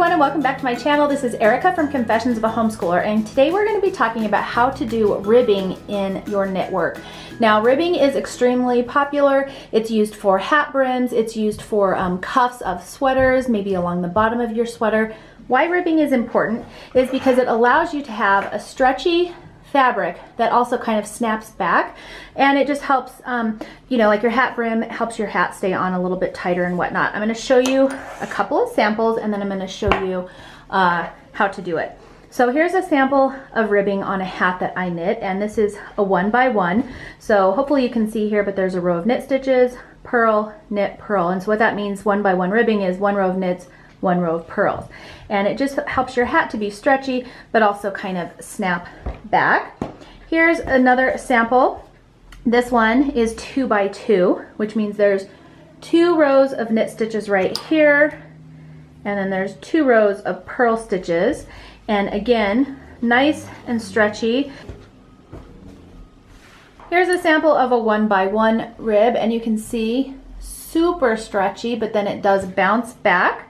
everyone and welcome back to my channel. This is Erica from Confessions of a Homeschooler, and today we're going to be talking about how to do ribbing in your knit work. Now, ribbing is extremely popular. It's used for hat brims, it's used for cuffs of sweaters, maybe along the bottom of your sweater. Why ribbing is important is because it allows you to have a stretchy fabric that also kind of snaps back, and it just helps you know, like your hat brim, it helps your hat stay on a little bit tighter and whatnot. I'm going to show you a couple of samples and then I'm going to show you how to do it. So here's a sample of ribbing on a hat that I knit, and this is a 1x1. So hopefully you can see here, but there's a row of knit stitches, purl, knit, purl. And so what that means, 1x1 ribbing is one row of knits, one row of purls, and it just helps your hat to be stretchy but also kind of snap back. Here's another sample. This one is 2x2, which means there's 2 rows of knit stitches right here, and then there's 2 rows of purl stitches, and again, nice and stretchy. Here's a sample of a 1x1 rib, and you can see super stretchy, but then it does bounce back.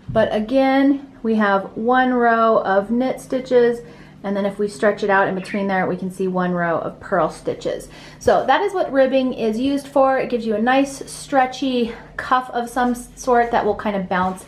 But again, we have 1 row of knit stitches, and then if we stretch it out in between there, we can see 1 row of purl stitches. So that is what ribbing is used for. It gives you a nice stretchy cuff of some sort that will kind of bounce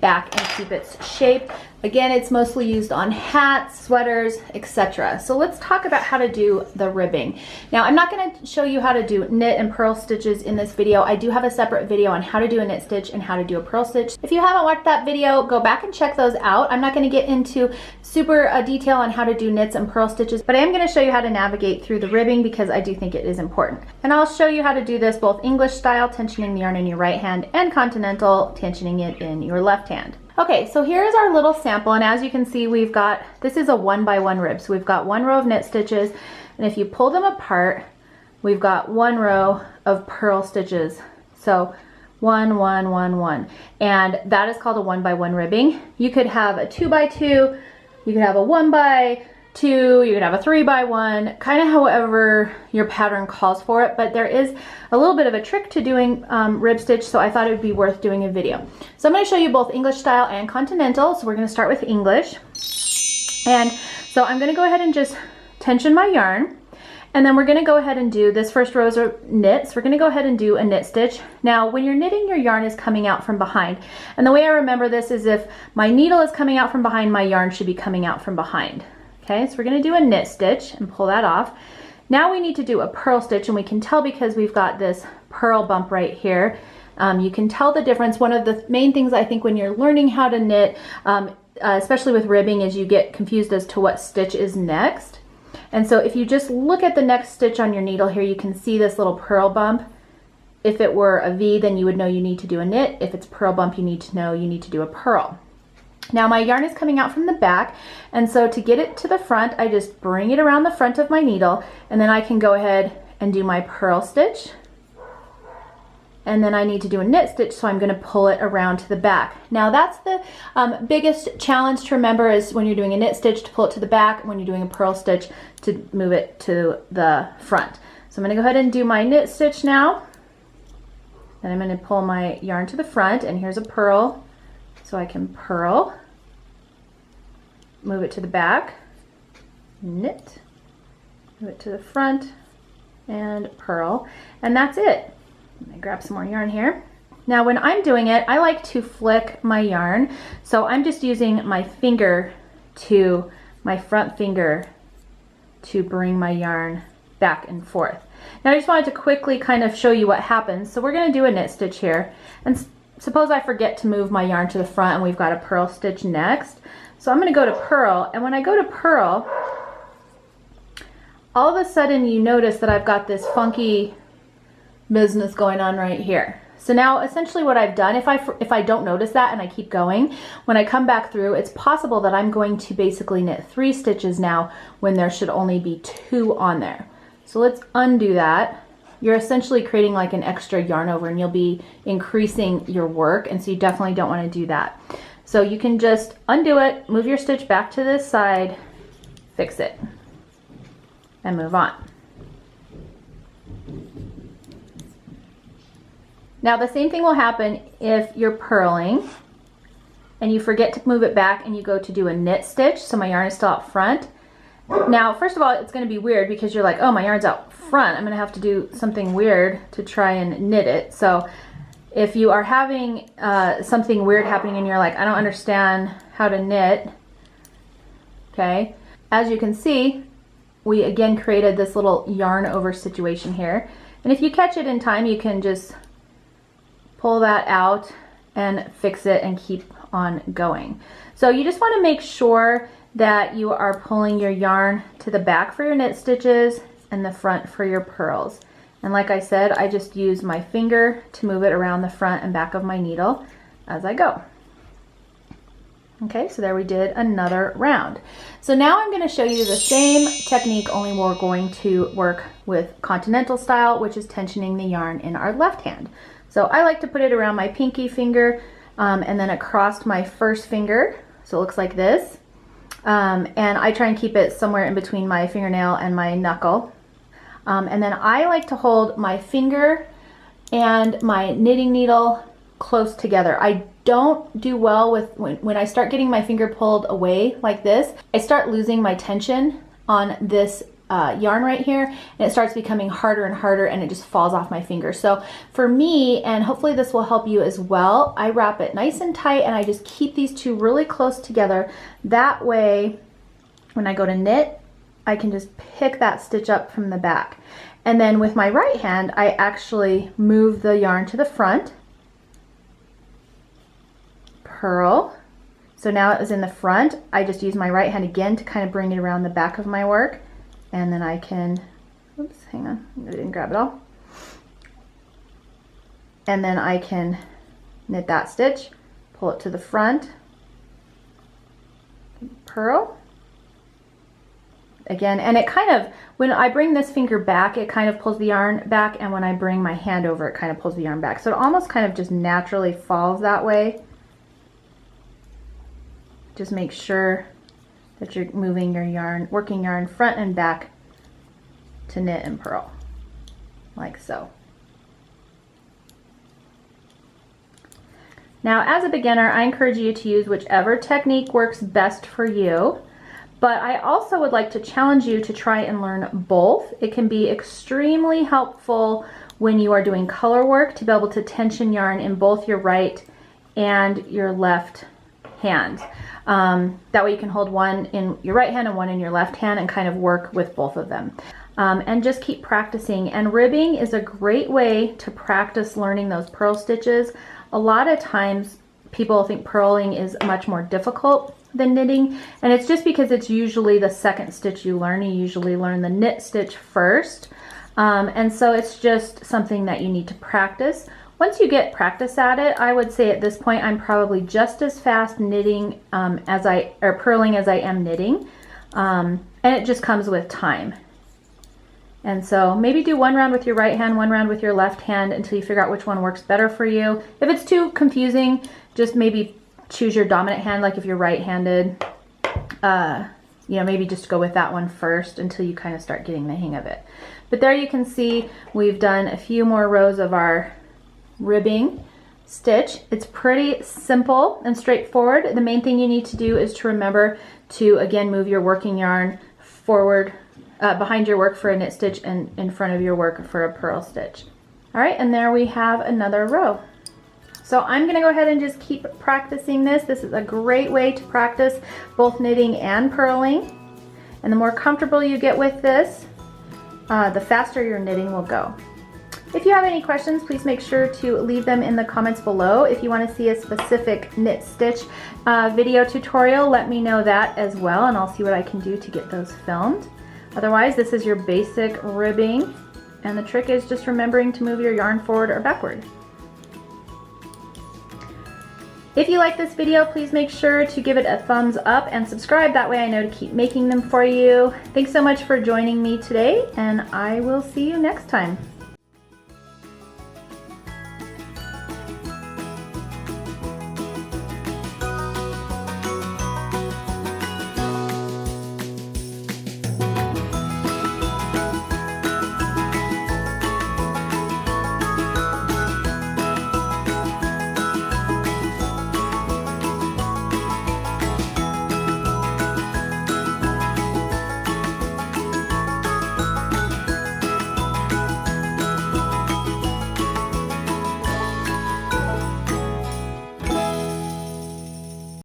back and keep its shape. Again, it's mostly used on hats, sweaters, etc. So let's talk about how to do the ribbing. Now, I'm not going to show you how to do knit and purl stitches in this video. I do have a separate video on how to do a knit stitch and how to do a purl stitch. If you haven't watched that video, go back and check those out. I'm not going to get into super detail on how to do knits and purl stitches, but I am going to show you how to navigate through the ribbing because I do think it is important. And I'll show you how to do this both English style, tensioning the yarn in your right hand, and Continental, tensioning it in your left hand. Okay, so here's our little sample, and as you can see, we've got, this is a 1x1 rib. So we've got 1 row of knit stitches, and if you pull them apart, we've got 1 row of purl stitches. So 1, 1, 1, 1. And that is called a 1x1 ribbing. You could have a 2x2, you could have a 1x2, you could have a 3x1, kind of however your pattern calls for it, but there is a little bit of a trick to doing rib stitch, so I thought it would be worth doing a video. So I'm going to show you both English style and Continental, so we're going to start with English. And so I'm going to go ahead and just tension my yarn, and then we're going to go ahead and do this first rows are knits. We're going to go ahead and do a knit stitch. Now, when you're knitting, your yarn is coming out from behind, and the way I remember this is if my needle is coming out from behind, my yarn should be coming out from behind. Okay, so we're going to do a knit stitch and pull that off. Now we need to do a purl stitch, and we can tell because we've got this purl bump right here. You can tell the difference. One of the main things I think when you're learning how to knit, especially with ribbing, is you get confused as to what stitch is next. And so if you just look at the next stitch on your needle here, you can see this little purl bump. If it were a V, then you would know you need to do a knit. If it's purl bump, you need to know you need to do a purl. Now my yarn is coming out from the back, and so to get it to the front, I just bring it around the front of my needle, and then I can go ahead and do my purl stitch. And then I need to do a knit stitch, so I'm going to pull it around to the back. Now that's the biggest challenge to remember, is when you're doing a knit stitch to pull it to the back, when you're doing a purl stitch to move it to the front. So I'm going to go ahead and do my knit stitch now. Then I'm going to pull my yarn to the front, and here's a purl. So I can purl, move it to the back, knit, move it to the front, and purl, and that's it. Let me grab some more yarn here. Now when I'm doing it, I like to flick my yarn, so I'm just using my finger to, my front finger, to bring my yarn back and forth. Now I just wanted to quickly kind of show you what happens. So we're going to do a knit stitch here, and suppose I forget to move my yarn to the front and we've got a purl stitch next. So I'm going to go to purl, and when I go to purl, all of a sudden you notice that I've got this funky business going on right here. So now essentially what I've done, if I don't notice that and I keep going, when I come back through, it's possible that I'm going to basically knit 3 stitches now when there should only be 2 on there. So let's undo that. You're essentially creating like an extra yarn over, and you'll be increasing your work, and so you definitely don't want to do that. So you can just undo it, move your stitch back to this side, fix it, and move on. Now the same thing will happen if you're purling. and you forget to move it back and you go to do a knit stitch, so my yarn is still out front. Now, first of all, it's going to be weird because you're like, oh, my yarn's out front. I'm going to have to do something weird to try and knit it. So if you are having something weird happening and you're like, I don't understand how to knit, okay, as you can see, we again created this little yarn over situation here. And if you catch it in time, you can just pull that out and fix it and keep on going. So you just want to make sure that you are pulling your yarn to the back for your knit stitches and the front for your purls. And like I said, I just use my finger to move it around the front and back of my needle as I go. Okay, so there we did another round. So now I'm going to show you the same technique, only we're going to work with Continental Style, which is tensioning the yarn in our left hand. So I like to put it around my pinky finger and then across my first finger, so it looks like this. And I try and keep it somewhere in between my fingernail and my knuckle. And then I like to hold my finger and my knitting needle close together. I don't do well with when I start getting my finger pulled away like this. I start losing my tension on this yarn right here, and it starts becoming harder and harder, and it just falls off my finger. So for me, and hopefully this will help you as well, I wrap it nice and tight and I just keep these two really close together. That way, when I go to knit, I can just pick that stitch up from the back. And then with my right hand, I actually move the yarn to the front, purl. So now it was in the front. I just use my right hand again to kind of bring it around the back of my work. And then I can, oops, hang on, I didn't grab it all. And then I can knit that stitch, pull it to the front, purl. Again, and it kind of, when I bring this finger back, it kind of pulls the yarn back, and when I bring my hand over, it kind of pulls the yarn back. So it almost kind of just naturally falls that way. Just make sure that you're moving your yarn, working yarn front and back to knit and purl, like so. Now, as a beginner, I encourage you to use whichever technique works best for you. But I also would like to challenge you to try and learn both. It can be extremely helpful when you are doing color work to be able to tension yarn in both your right and your left hand. That way you can hold one in your right hand and one in your left hand and kind of work with both of them. And just keep practicing. And ribbing is a great way to practice learning those purl stitches. A lot of times people think purling is much more difficult than knitting, and it's just because it's usually the second stitch you learn. You usually learn the knit stitch first, and so it's just something that you need to practice. Once you get practice at it, I would say at this point I'm probably just as fast knitting or purling as I am knitting, and it just comes with time. And so maybe do one round with your right hand, one round with your left hand until you figure out which one works better for you. If it's too confusing, just maybe choose your dominant hand, like if you're right-handed, you know, maybe just go with that one first until you kind of start getting the hang of it. But there you can see we've done a few more rows of our ribbing stitch. It's pretty simple and straightforward. The main thing you need to do is to remember to, again, move your working yarn forward, behind your work for a knit stitch and in front of your work for a purl stitch. All right, and there we have another row. So I'm going to go ahead and just keep practicing this. This is a great way to practice both knitting and purling. And the more comfortable you get with this, the faster your knitting will go. If you have any questions, please make sure to leave them in the comments below. If you want to see a specific knit stitch video tutorial, let me know that as well, and I'll see what I can do to get those filmed. Otherwise, this is your basic ribbing, and the trick is just remembering to move your yarn forward or backward. If you like this video, please make sure to give it a thumbs up and subscribe. That way I know to keep making them for you. Thanks so much for joining me today, and I will see you next time.